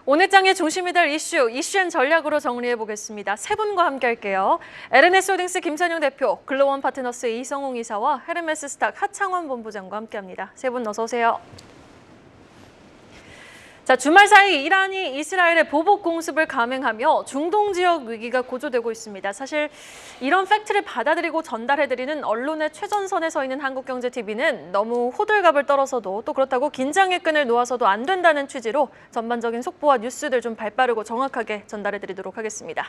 오늘 장의 중심이 될 이슈앤 전략으로 정리해보겠습니다. 세 분과 함께할게요. LNS홀딩스 김선영 대표, 글로원 파트너스 이성홍 이사와 헤르메스 스탁 하창원 본부장과 함께합니다. 세 분 어서 오세요. 자, 주말 사이 이란이 이스라엘의 보복 공습을 감행하며 중동 지역 위기가 고조되고 있습니다. 사실 이런 팩트를 받아들이고 전달해드리는 언론의 최전선에 서 있는 한국경제TV는 너무 호들갑을 떨어서도 또 그렇다고 긴장의 끈을 놓아서도 안 된다는 취지로 전반적인 속보와 뉴스들 좀 발빠르고 정확하게 전달해드리도록 하겠습니다.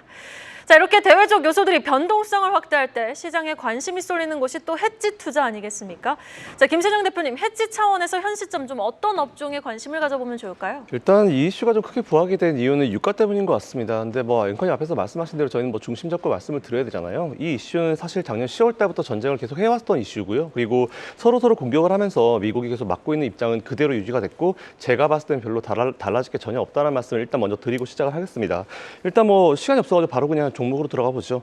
자, 이렇게 대외적 요소들이 변동성을 확대할 때 시장에 관심이 쏠리는 곳이 또 해지 투자 아니겠습니까? 자, 김선영 대표님, 해지 차원에서 현 시점 좀 어떤 업종에 관심을 가져보면 좋을까요? 일단 이 이슈가 좀 크게 부각이 된 이유는 유가 때문인 것 같습니다. 근데 앵커님 앞에서 말씀하신 대로 저희는 중심 잡고 말씀을 드려야 되잖아요. 이 이슈는 사실 작년 10월 달부터 전쟁을 계속 해왔던 이슈고요. 그리고 서로 공격을 하면서 미국이 계속 막고 있는 입장은 그대로 유지가 됐고, 제가 봤을 때는 별로 달라질 게 전혀 없다는 말씀을 일단 먼저 드리고 시작을 하겠습니다. 일단 시간이 없어가지고 바로 그냥 종목으로 들어가 보죠.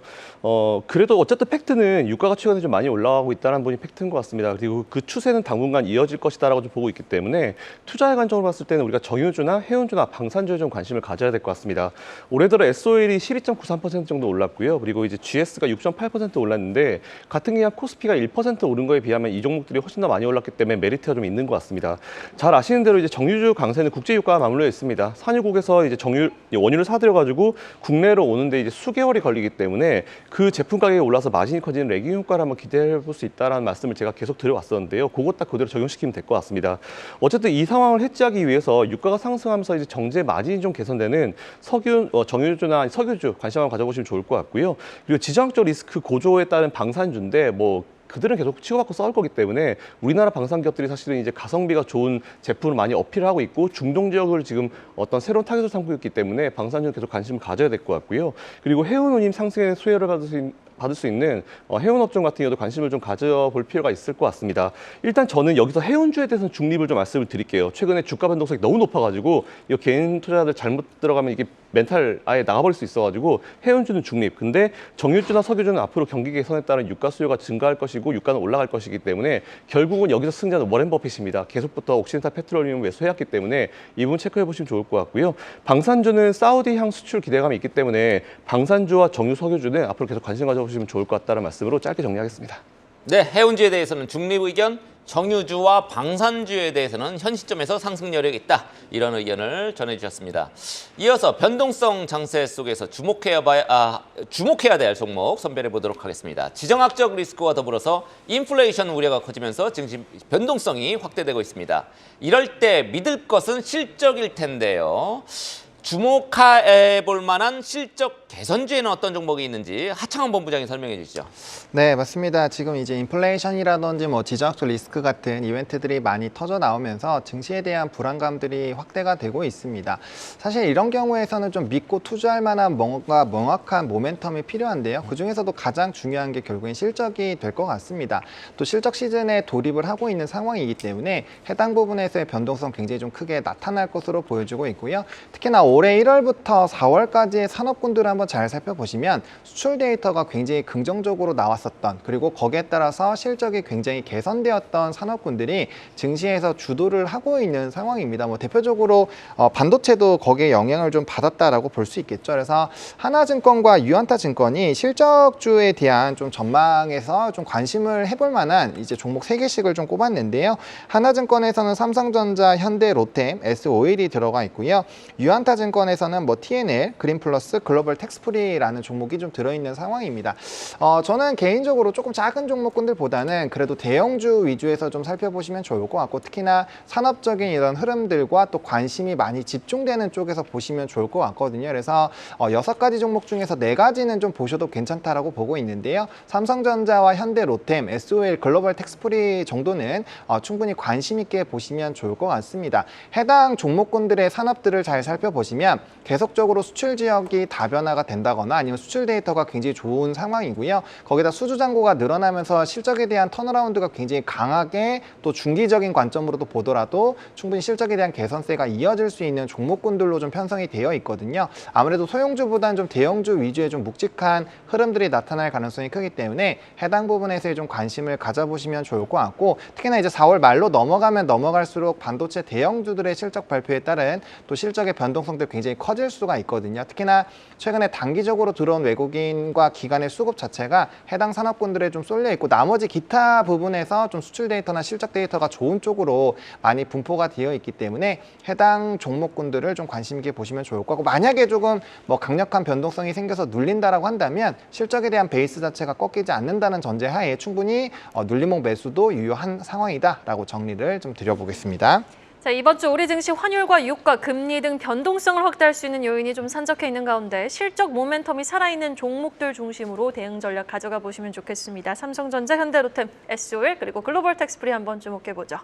그래도 어쨌든 팩트는 유가가 최근에 좀 많이 올라가고 있다는 분이 팩트인 것 같습니다. 그리고 그 추세는 당분간 이어질 것이다라고 좀 보고 있기 때문에 투자의 관점으로 봤을 때는 우리가 정유주나 해운주나 방산주에 좀 관심을 가져야 될 것 같습니다. 올해 들어 SOL이 12.93% 정도 올랐고요. 그리고 이제 GS가 6.8% 올랐는데, 같은 기간 코스피가 1% 오른 거에 비하면 이 종목들이 훨씬 더 많이 올랐기 때문에 메리트가 좀 있는 것 같습니다. 잘 아시는 대로 이제 정유주 강세는 국제유가와 맞물려 있습니다. 산유국에서 이제 원유를 사들여가지고 국내로 오는데 이제 수개월이 걸리기 때문에 그 제품 가격이 올라서 마진이 커지는 레깅 효과를 한번 기대해 볼 수 있다는 말씀을 제가 계속 드려왔었는데요. 그거 딱 그대로 적용시키면 될 것 같습니다. 어쨌든 이 상황을 해지하기 위해서 유가가 상승하면서 이제 정제 마진이 좀 개선되는 정유주나 석유주 관심 한번 가져보시면 좋을 것 같고요. 그리고 지정학적 리스크 고조에 따른 방산주인데 그들은 계속 치고받고 싸울 거기 때문에 우리나라 방산 기업들이 사실은 이제 가성비가 좋은 제품을 많이 어필하고 있고, 중동 지역을 지금 어떤 새로운 타겟으로 삼고 있기 때문에 방산주는 계속 관심을 가져야 될 것 같고요. 그리고 해운운임 상승의 수혜를 받을 수 있는 해운 업종 같은 경우도 관심을 좀 가져볼 필요가 있을 것 같습니다. 일단 저는 여기서 해운주에 대해서는 중립을 좀 말씀을 드릴게요. 최근에 주가 변동성이 너무 높아가지고 이 개인 투자자들 잘못 들어가면 이게 멘탈 아예 나가버릴 수 있어가지고 해운주는 중립. 근데 정유주나 석유주는 앞으로 경기 개선에 따른 유가 수요가 증가할 것이고 유가는 올라갈 것이기 때문에 결국은 여기서 승자는 워렌 버핏입니다. 계속부터 옥시덴탈 페트롤리움 매수해왔기 때문에 이 부분 체크해 보시면 좋을 것 같고요. 방산주는 사우디향 수출 기대감이 있기 때문에 방산주와 정유, 석유주는 앞으로 계속 관심 가져보시면 좋을 것 같다는 말씀으로 짧게 정리하겠습니다. 네, 해운주에 대해서는 중립 의견, 정유주와 방산주에 대해서는 현 시점에서 상승 여력이 있다, 이런 의견을 전해주셨습니다. 이어서 변동성 장세 속에서 주목해야 될 종목 선별해 보도록 하겠습니다. 지정학적 리스크와 더불어서 인플레이션 우려가 커지면서 증시 변동성이 확대되고 있습니다. 이럴 때 믿을 것은 실적일 텐데요. 주목해 볼 만한 실적 개선주에는 어떤 종목이 있는지 하창원 본부장이 설명해 주시죠. 네, 맞습니다. 지금 이제 인플레이션이라든지 지정학적 리스크 같은 이벤트들이 많이 터져 나오면서 증시에 대한 불안감들이 확대가 되고 있습니다. 사실 이런 경우에서는 좀 믿고 투자할 만한 뭔가 명확한 모멘텀이 필요한데요. 그중에서도 가장 중요한 게 결국엔 실적이 될 것 같습니다. 또 실적 시즌에 돌입을 하고 있는 상황이기 때문에 해당 부분에서의 변동성 굉장히 좀 크게 나타날 것으로 보여지고 있고요. 특히나 올해 1월부터 4월까지의 산업군들을 한번 잘 살펴보시면 수출 데이터가 굉장히 긍정적으로 나왔었던, 그리고 거기에 따라서 실적이 굉장히 개선되었던 산업군들이 증시에서 주도를 하고 있는 상황입니다. 대표적으로 반도체도 거기에 영향을 좀 받았다라고 볼 수 있겠죠. 그래서 하나증권과 유안타증권이 실적주에 대한 좀 전망에서 좀 관심을 해볼 만한 이제 종목 3개씩을 좀 꼽았는데요. 하나증권에서는 삼성전자, 현대, 로템, S-오일이 들어가 있고요. 유안타증권에서는 TNL, 그린플러스, 글로벌 텍스프리라는 종목이 좀 들어있는 상황입니다. 저는 개인적으로 조금 작은 종목군들보다는 그래도 대형주 위주에서 좀 살펴보시면 좋을 것 같고, 특히나 산업적인 이런 흐름들과 또 관심이 많이 집중되는 쪽에서 보시면 좋을 것 같거든요. 그래서 6가지 종목 중에서 4가지는 좀 보셔도 괜찮다라고 보고 있는데요. 삼성전자와 현대, 로템, S-오일, 글로벌 텍스프리 정도는 충분히 관심 있게 보시면 좋을 것 같습니다. 해당 종목군들의 산업들을 잘 살펴보시면 계속적으로 수출 지역이 다변화가 된다거나 아니면 수출 데이터가 굉장히 좋은 상황이고요. 거기다 수주 잔고가 늘어나면서 실적에 대한 턴어라운드가 굉장히 강하게, 또 중기적인 관점으로도 보더라도 충분히 실적에 대한 개선세가 이어질 수 있는 종목군들로 좀 편성이 되어 있거든요. 아무래도 소형주보다는 좀 대형주 위주의 좀 묵직한 흐름들이 나타날 가능성이 크기 때문에 해당 부분에서의 좀 관심을 가져보시면 좋을 것 같고, 특히나 이제 4월 말로 넘어가면 넘어갈수록 반도체 대형주들의 실적 발표에 따른 또 실적의 변동성들 부분도 굉장히 커질 수가 있거든요. 특히나 최근에 단기적으로 들어온 외국인과 기관의 수급 자체가 해당 산업군들에 좀 쏠려 있고 나머지 기타 부분에서 좀 수출 데이터나 실적 데이터가 좋은 쪽으로 많이 분포가 되어 있기 때문에 해당 종목군들을 좀 관심 있게 보시면 좋을 거고, 만약에 조금 뭐 강력한 변동성이 생겨서 눌린다라고 한다면 실적에 대한 베이스 자체가 꺾이지 않는다는 전제하에 충분히 눌림목 매수도 유효한 상황이다라고 정리를 좀 드려보겠습니다. 자, 이번 주 우리 증시 환율과 유가, 금리 등 변동성을 확대할 수 있는 요인이 좀 산적해 있는 가운데 실적 모멘텀이 살아있는 종목들 중심으로 대응 전략 가져가 보시면 좋겠습니다. 삼성전자, 현대로템, SOL 그리고 글로벌 텍스프리 한번 주목해보죠.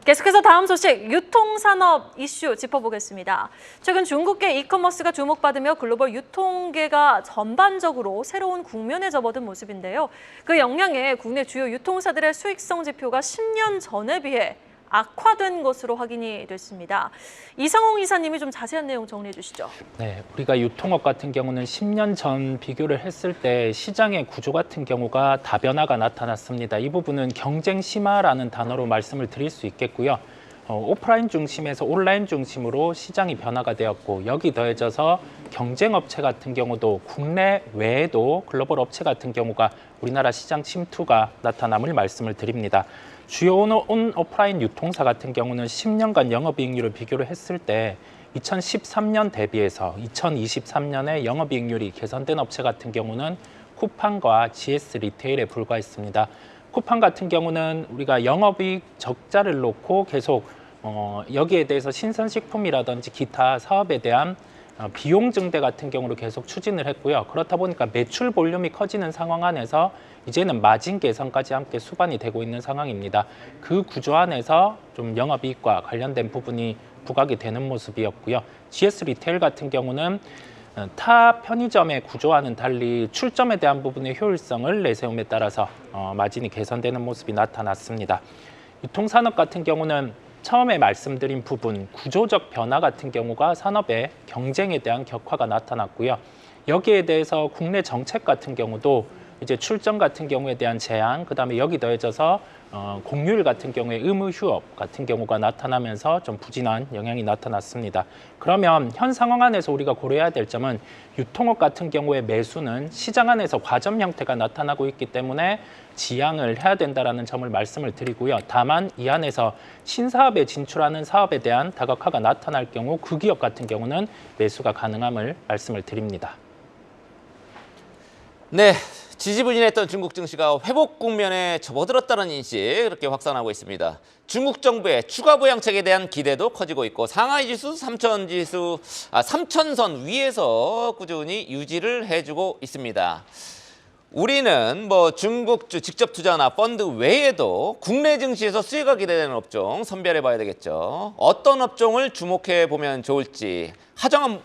계속해서 다음 소식, 유통산업 이슈 짚어보겠습니다. 최근 중국계 이커머스가 주목받으며 글로벌 유통계가 전반적으로 새로운 국면에 접어든 모습인데요. 그 영향에 국내 주요 유통사들의 수익성 지표가 10년 전에 비해 악화된 것으로 확인이 됐습니다. 이상홍 이사님이 좀 자세한 내용 정리해 주시죠. 네, 우리가 유통업 같은 경우는 10년 전 비교를 했을 때 시장의 구조 같은 경우가 다변화가 나타났습니다. 이 부분은 경쟁 심화라는 단어로 말씀을 드릴 수 있겠고요. 오프라인 중심에서 온라인 중심으로 시장이 변화가 되었고, 여기 더해져서 경쟁 업체 같은 경우도 국내 외에도 글로벌 업체 같은 경우가 우리나라 시장 침투가 나타남을 말씀을 드립니다. 주요 온 오프라인 유통사 같은 경우는 10년간 영업이익률을 비교를 했을 때 2013년 대비해서 2023년에 영업이익률이 개선된 업체 같은 경우는 쿠팡과 GS 리테일에 불과했습니다. 쿠팡 같은 경우는 우리가 영업이익 적자를 놓고 계속 여기에 대해서 신선식품이라든지 기타 사업에 대한 비용 증대 같은 경우로 계속 추진을 했고요. 그렇다 보니까 매출 볼륨이 커지는 상황 안에서 이제는 마진 개선까지 함께 수반이 되고 있는 상황입니다. 그 구조 안에서 좀 영업이익과 관련된 부분이 부각이 되는 모습이었고요. GS 리테일 같은 경우는 타 편의점의 구조와는 달리 출점에 대한 부분의 효율성을 내세움에 따라서 마진이 개선되는 모습이 나타났습니다. 유통산업 같은 경우는 처음에 말씀드린 부분, 구조적 변화 같은 경우가 산업의 경쟁에 대한 격화가 나타났고요. 여기에 대해서 국내 정책 같은 경우도 이제 출점 같은 경우에 대한 제한, 그다음에 여기 더해져서 공휴일 같은 경우에 의무 휴업 같은 경우가 나타나면서 좀 부진한 영향이 나타났습니다. 그러면 현 상황 안에서 우리가 고려해야 될 점은 유통업 같은 경우에 매수는 시장 안에서 과점 형태가 나타나고 있기 때문에 지양을 해야 된다라는 점을 말씀을 드리고요. 다만 이 안에서 신사업에 진출하는 사업에 대한 다각화가 나타날 경우 그 기업 같은 경우는 매수가 가능함을 말씀을 드립니다. 네, 지지부진했던 중국 증시가 회복 국면에 접어들었다는 인식 그렇게 확산하고 있습니다. 중국 정부의 추가 부양책에 대한 기대도 커지고 있고 상하이 지수, 삼천선 위에서 꾸준히 유지를 해주고 있습니다. 우리는 뭐 중국 직접 투자나 펀드 외에도 국내 증시에서 수혜가 기대되는 업종 선별해 봐야 되겠죠. 어떤 업종을 주목해 보면 좋을지 하청원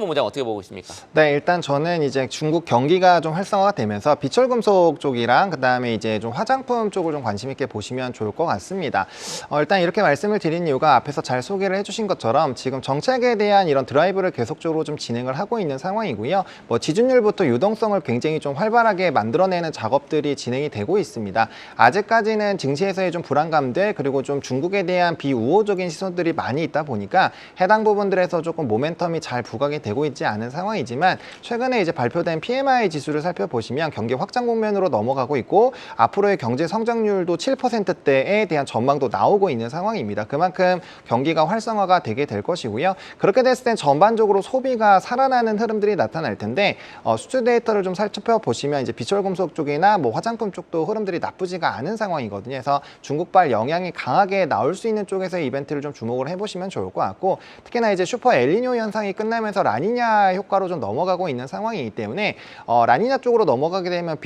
본부장 어떻게 보고 있습니까? 네, 일단 저는 이제 중국 경기가 좀 활성화가 되면서 비철금속 쪽이랑 그다음에 이제 좀 화장품 쪽을 좀 관심 있게 보시면 좋을 것 같습니다. 일단 이렇게 말씀을 드린 이유가 앞에서 잘 소개를 해주신 것처럼 지금 정책에 대한 이런 드라이브를 계속적으로 좀 진행을 하고 있는 상황이고요. 뭐 지준율부터 유동성을 굉장히 좀 활발하게 만들어내는 작업들이 진행이 되고 있습니다. 아직까지는 증시에서의 좀 불안감들 그리고 좀 중국에 대한 비우호적인 시선들이 많이 있다 보니까 해당 부분들에서 조금 모멘텀이 잘 부각이 되고 있지 않은 상황이지만 최근에 이제 발표된 PMI 지수를 살펴보시면 경기 확장 국면으로 넘어가고 있고 앞으로의 경제 성장률도 7%대에 대한 전망도 나오고 있는 상황입니다. 그만큼 경기가 활성화가 되게 될 것이고요. 그렇게 됐을 땐 전반적으로 소비가 살아나는 흐름들이 나타날 텐데 수출 데이터를 좀 살펴보시면 이제 비철금속 쪽이나 뭐 화장품 쪽도 흐름들이 나쁘지가 않은 상황이거든요. 그래서 중국발 영향이 강하게 나올 수 있는 쪽에서의 이벤트를 좀 주목을 해보시면 좋을 것 같고 특히나 이제 슈퍼 엘니뇨 현상이 끝나면서 라니냐 효과로 좀 넘어가고 있는 상황이기 때문에 라니냐 쪽으로 넘어가게 되면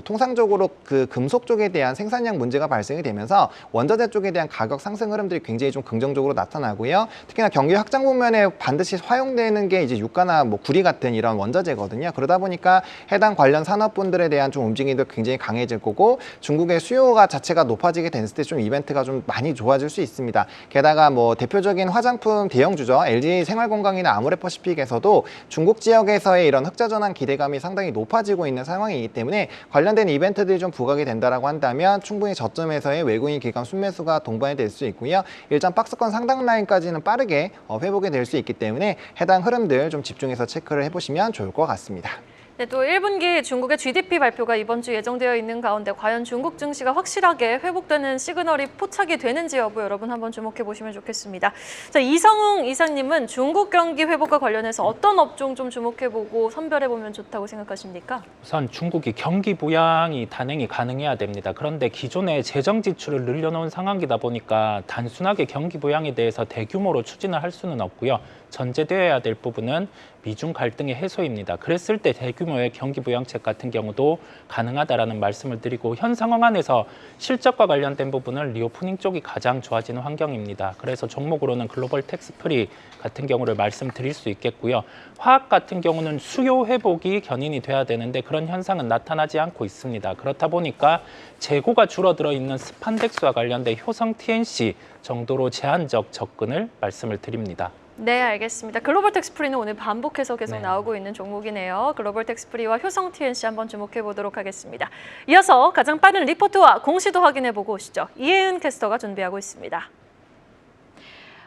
통상적으로 그 금속 쪽에 대한 생산량 문제가 발생이 되면서 원자재 쪽에 대한 가격 상승 흐름들이 굉장히 좀 긍정적으로 나타나고요. 특히나 경기 확장 국면에 반드시 활용되는 게 이제 유가나 뭐 구리 같은 이런 원자재거든요. 그러다 보니까 해당 관련 산업분들에 대한 좀 움직임도 굉장히 강해질 거고 중국의 수요가 자체가 높아지게 됐을 때 좀 이벤트가 좀 많이 좋아질 수 있습니다. 게다가 뭐 대표적인 화장품 대형주죠. LG 생활건강이나 아모레퍼시픽에서도 중국 지역에서의 이런 흑자 전환 기대감이 상당히 높아지고 있는 상황이기 때문에 관련된 이벤트들이 좀 부각이 된다라고 한다면 충분히 저점에서의 외국인 기관 순매수가 동반이 될 수 있고요. 일단 박스권 상당 라인까지는 빠르게 회복이 될 수 있기 때문에 해당 흐름들 좀 집중해서 체크를 해보시면 좋을 것 같습니다. 네, 또 1분기 중국의 GDP 발표가 이번 주 예정되어 있는 가운데 과연 중국 증시가 확실하게 회복되는 시그널이 포착이 되는지 여부 여러분 한번 주목해 보시면 좋겠습니다. 자, 이성웅 이사님은 중국 경기 회복과 관련해서 어떤 업종 좀 주목해 보고 선별해 보면 좋다고 생각하십니까? 우선 중국이 경기 부양이 단행이 가능해야 됩니다. 그런데 기존에 재정 지출을 늘려놓은 상황이다 보니까 단순하게 경기 부양에 대해서 대규모로 추진을 할 수는 없고요. 전제되어야 될 부분은 미중 갈등의 해소입니다. 그랬을 때 대규모의 경기 부양책 같은 경우도 가능하다라는 말씀을 드리고 현 상황 안에서 실적과 관련된 부분은 리오프닝 쪽이 가장 좋아지는 환경입니다. 그래서 종목으로는 글로벌 텍스프리 같은 경우를 말씀드릴 수 있겠고요. 화학 같은 경우는 수요 회복이 견인이 돼야 되는데 그런 현상은 나타나지 않고 있습니다. 그렇다 보니까 재고가 줄어들어 있는 스판덱스와 관련된 효성 TNC 정도로 제한적 접근을 말씀을 드립니다. 네, 알겠습니다. 글로벌 텍스프리는 오늘 반복해서 계속 나오고 있는 종목이네요. 글로벌 텍스프리와 효성 TNC 한번 주목해 보도록 하겠습니다. 이어서 가장 빠른 리포트와 공시도 확인해 보고 오시죠. 이혜은 캐스터가 준비하고 있습니다.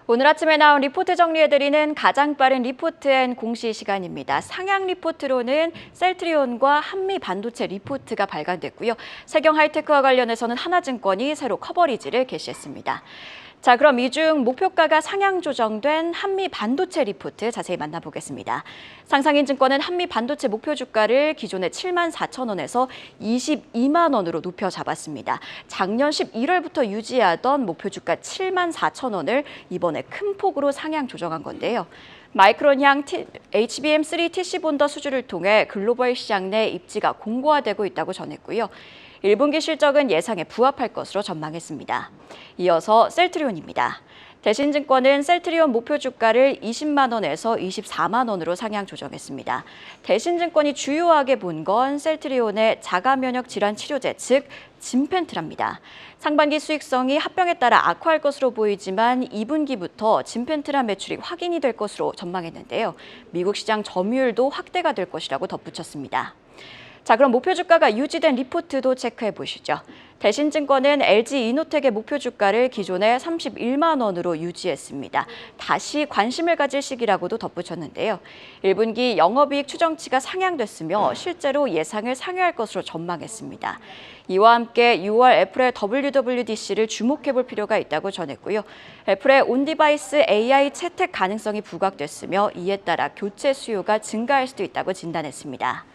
오늘 아침에 나온 리포트 정리해드리는 가장 빠른 리포트 앤 공시 시간입니다. 상향 리포트로는 셀트리온과 한미반도체 리포트가 발간됐고요. 세경 하이테크와 관련해서는 하나증권이 새로 커버리지를 개시했습니다. 자, 그럼 이 중 목표가가 상향 조정된 한미 반도체 리포트 자세히 만나보겠습니다. 상상인증권은 한미 반도체 목표 주가를 기존의 74,000원에서 22만 원으로 높여 잡았습니다. 작년 11월부터 유지하던 목표 주가 74,000원을 이번에 큰 폭으로 상향 조정한 건데요. 마이크론향 HBM3 TC 본더 수주를 통해 글로벌 시장 내 입지가 공고화되고 있다고 전했고요. 1분기 실적은 예상에 부합할 것으로 전망했습니다. 이어서 셀트리온입니다. 대신증권은 셀트리온 목표 주가를 20만 원에서 24만 원으로 상향 조정했습니다. 대신증권이 주요하게 본 건 셀트리온의 자가면역 질환 치료제, 즉 진펜트라입니다. 상반기 수익성이 합병에 따라 악화할 것으로 보이지만 2분기부터 진펜트라 매출이 확인이 될 것으로 전망했는데요. 미국 시장 점유율도 확대가 될 것이라고 덧붙였습니다. 자, 그럼 목표 주가가 유지된 리포트도 체크해 보시죠. 대신증권은 LG이노텍의 목표 주가를 기존의 31만 원으로 유지했습니다. 다시 관심을 가질 시기라고도 덧붙였는데요. 1분기 영업이익 추정치가 상향됐으며 실제로 예상을 상회할 것으로 전망했습니다. 이와 함께 6월 애플의 WWDC를 주목해 볼 필요가 있다고 전했고요. 애플의 온디바이스 AI 채택 가능성이 부각됐으며 이에 따라 교체 수요가 증가할 수도 있다고 진단했습니다.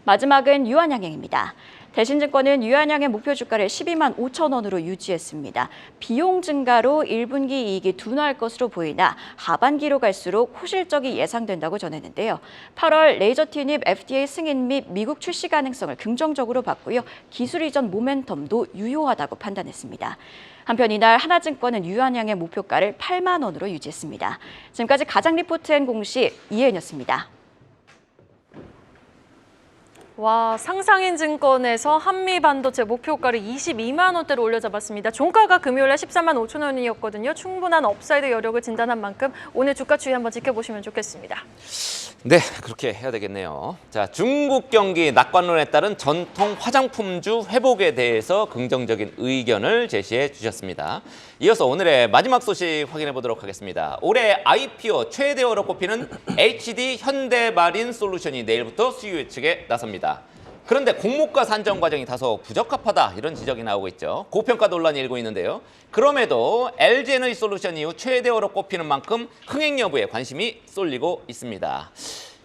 마지막은 유한양행입니다. 대신증권은 유한양행 목표 주가를 12만 5천 원으로 유지했습니다. 비용 증가로 1분기 이익이 둔화할 것으로 보이나 하반기로 갈수록 호실적이 예상된다고 전했는데요. 8월 레이저 티닙 FDA 승인 및 미국 출시 가능성을 긍정적으로 봤고요. 기술 이전 모멘텀도 유효하다고 판단했습니다. 한편 이날 하나증권은 유한양행 목표가를 8만 원으로 유지했습니다. 지금까지 가장 리포트 앤 공시 이혜은이었습니다. 와, 상상인증권에서 한미반도체 목표가를 22만 원대로 올려잡았습니다. 종가가 금요일에 14만 5천 원이었거든요. 충분한 업사이드 여력을 진단한 만큼 오늘 주가 추이 한번 지켜보시면 좋겠습니다. 네, 그렇게 해야 되겠네요. 자, 중국 경기 낙관론에 따른 전통 화장품주 회복에 대해서 긍정적인 의견을 제시해 주셨습니다. 이어서 오늘의 마지막 소식 확인해 보도록 하겠습니다. 올해 IPO 최대어로 꼽히는 HD 현대마린 솔루션이 내일부터 수요 예측에 나섭니다. 그런데 공모가 산정 과정이 다소 부적합하다 이런 지적이 나오고 있죠. 고평가 논란이 일고 있는데요. 그럼에도 LG에너지솔루션 이후 최대어로 꼽히는 만큼 흥행 여부에 관심이 쏠리고 있습니다.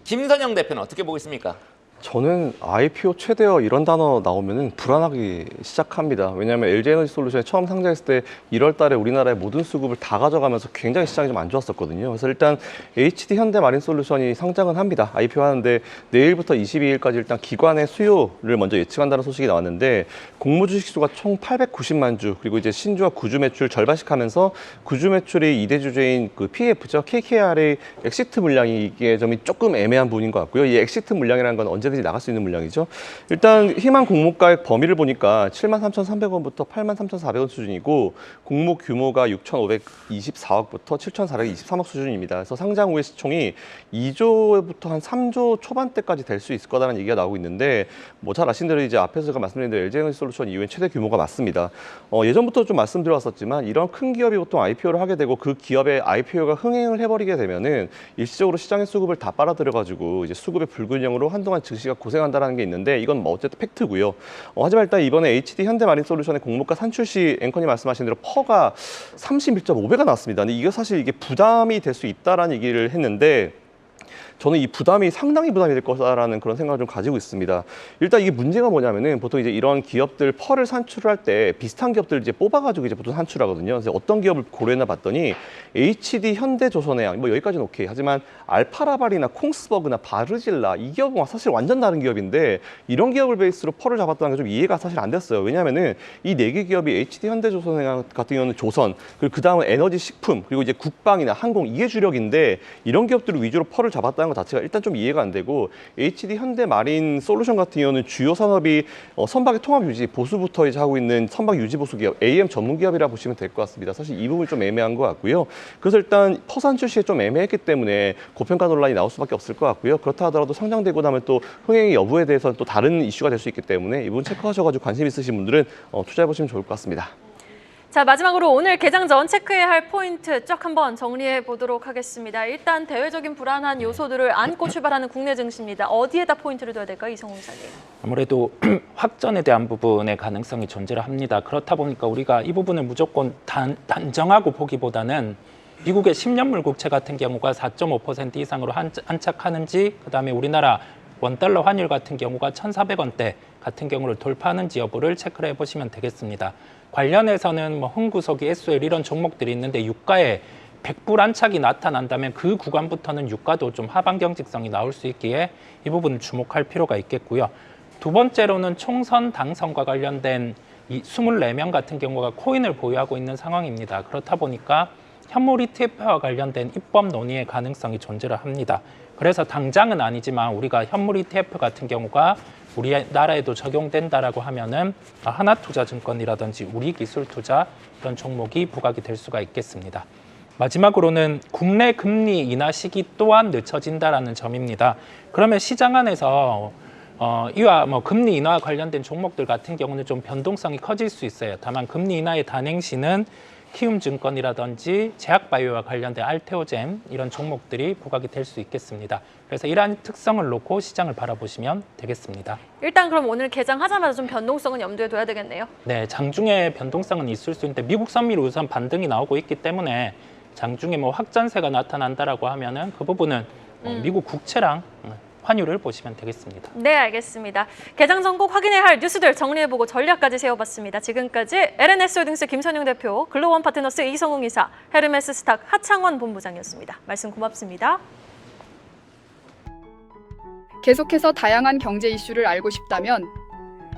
김선영 대표는 어떻게 보고 있습니까? 저는 IPO 최대어 이런 단어 나오면 불안하기 시작합니다. 왜냐하면 LG에너지솔루션이 처음 상장했을 때 1월 달에 우리나라의 모든 수급을 다 가져가면서 굉장히 시장이 좀 안 좋았었거든요. 그래서 일단 HD 현대마린솔루션이 상장은 합니다. IPO 하는데 내일부터 22일까지 일단 기관의 수요를 먼저 예측한다는 소식이 나왔는데 공모 주식수가 총 890만 주, 그리고 이제 신주와 구주 매출 절반씩 하면서 구주 매출이 2대 주제인 그 PF죠. KKR의 엑시트 물량이 이게 점이 조금 애매한 부분인 것 같고요. 이 엑시트 물량이라는 건 언제 언제든지 나갈 수 있는 물량이죠. 일단 희망 공모가액 범위를 보니까 73,300원부터 83,400원 수준이고 공모 규모가 6,524억부터 7,423억 수준입니다. 그래서 상장 후의 시총이 2조부터 한 3조 초반대까지 될 수 있을 거라는 얘기가 나오고 있는데 뭐 잘 아신 대로 이제 앞에서 제가 말씀드린 대로 LG에너지솔루션 이후엔 최대 규모가 맞습니다. 예전부터 좀 말씀드렸었지만 이런 큰 기업이 보통 IPO를 하게 되고 그 기업의 IPO가 흥행을 해버리게 되면은 일시적으로 시장의 수급을 다 빨아들여가지고 이제 수급의 불균형으로 한동안 증시가 고생한다라는 게 있는데 이건 뭐 어쨌든 팩트고요. 하지만 일단 이번에 HD 현대마린솔루션의 공모가 산출 시 앵커님 말씀하신 대로 퍼가 31.5배가 나왔습니다. 근데 이게 사실 이게 부담이 될 수 있다라는 얘기를 했는데 저는 이 부담이 상당히 부담이 될 거다라는 그런 생각을 좀 가지고 있습니다. 일단 이게 문제가 뭐냐면은 보통 이제 이런 기업들 펄을 산출할 때 비슷한 기업들 이제 뽑아가지고 이제 보통 산출하거든요. 그래서 어떤 기업을 고려했나 봤더니 HD 현대조선해양 뭐 여기까지는 오케이. 하지만 알파라발이나 콩스버그나 바르질라 이 기업은 사실 완전 다른 기업인데 이런 기업을 베이스로 펄을 잡았다는 게 좀 이해가 사실 안 됐어요. 왜냐하면은 이 네 개 기업이 HD 현대조선해양 같은 경우는 조선 그리고 그 다음은 에너지 식품 그리고 이제 국방이나 항공 이게 주력인데 이런 기업들을 위주로 펄을 잡았다는 것 자체가 일단 좀 이해가 안 되고 HD 현대마린 솔루션 같은 경우는 주요 산업이 선박의 통합 유지 보수부터 이제 하고 있는 선박 유지 보수 기업 AM 전문 기업이라 보시면 될 것 같습니다. 사실 이 부분이 좀 애매한 것 같고요. 그래서 일단 퍼산 출시에 좀 애매했기 때문에 고평가 논란이 나올 수밖에 없을 것 같고요. 그렇다 하더라도 상장되고 나면 또 흥행의 여부에 대해서는 또 다른 이슈가 될 수 있기 때문에 이 부분 체크하셔가지고 관심 있으신 분들은 투자해 보시면 좋을 것 같습니다. 자, 마지막으로 오늘 개장 전 체크해야 할 포인트 쫙 한번 정리해 보도록 하겠습니다. 일단 대외적인 불안한 요소들을 안고 출발하는 국내 증시입니다. 어디에다 포인트를 둬야 될까요, 이성훈 기자님? 아무래도 확전에 대한 부분의 가능성이 존재를 합니다. 그렇다 보니까 우리가 이 부분을 무조건 단정하고 보기보다는 미국의 10년물 국채 같은 경우가 4.5% 이상으로 안착하는지 그다음에 우리나라 원달러 환율 같은 경우가 1,400원대 같은 경우를 돌파하는지 여부를 체크를 해보시면 되겠습니다. 관련해서는 뭐 흥구석이, SOL 이런 종목들이 있는데 유가에 100불 안착이 나타난다면 그 구간부터는 유가도 좀 하방 경직성이 나올 수 있기에 이 부분을 주목할 필요가 있겠고요. 두 번째로는 총선 당선과 관련된 이 24명 같은 경우가 코인을 보유하고 있는 상황입니다. 그렇다 보니까 현물 ETF와 관련된 입법 논의의 가능성이 존재를 합니다. 그래서 당장은 아니지만 우리가 현물 ETF 같은 경우가 우리나라에도 적용된다라고 하면은 하나투자증권이라든지 우리기술투자 이런 종목이 부각이 될 수가 있겠습니다. 마지막으로는 국내 금리 인하 시기 또한 늦춰진다라는 점입니다. 그러면 시장 안에서 이와 뭐 금리 인하와 관련된 종목들 같은 경우는 좀 변동성이 커질 수 있어요. 다만 금리 인하의 단행시는 키움증권이라든지 제약바이오와 관련된 알테오젠 이런 종목들이 부각이 될 수 있겠습니다. 그래서 이러한 특성을 놓고 시장을 바라보시면 되겠습니다. 일단 그럼 오늘 개장하자마자 좀 변동성은 염두에 둬야 되겠네요. 네, 장중에 변동성은 있을 수 있는데 미국 선미로 우선 반등이 나오고 있기 때문에 장중에 뭐 확전세가 나타난다라고 하면은 그 부분은 미국 국채랑 환율을 보시면 되겠습니다. 네, 알겠습니다. 개장 전 꼭 확인해야 할 뉴스들 정리해보고 전략까지 세워봤습니다. 지금까지 LNS홀딩스 김선용 대표, 글로원 파트너스 이성웅 이사, 헤르메스 스탁 하창원 본부장이었습니다. 말씀 고맙습니다. 계속해서 다양한 경제 이슈를 알고 싶다면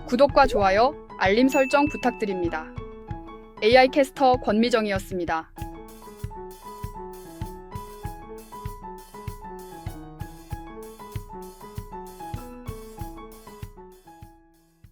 구독과 좋아요, 알림 설정 부탁드립니다. AI 캐스터 권미정이었습니다.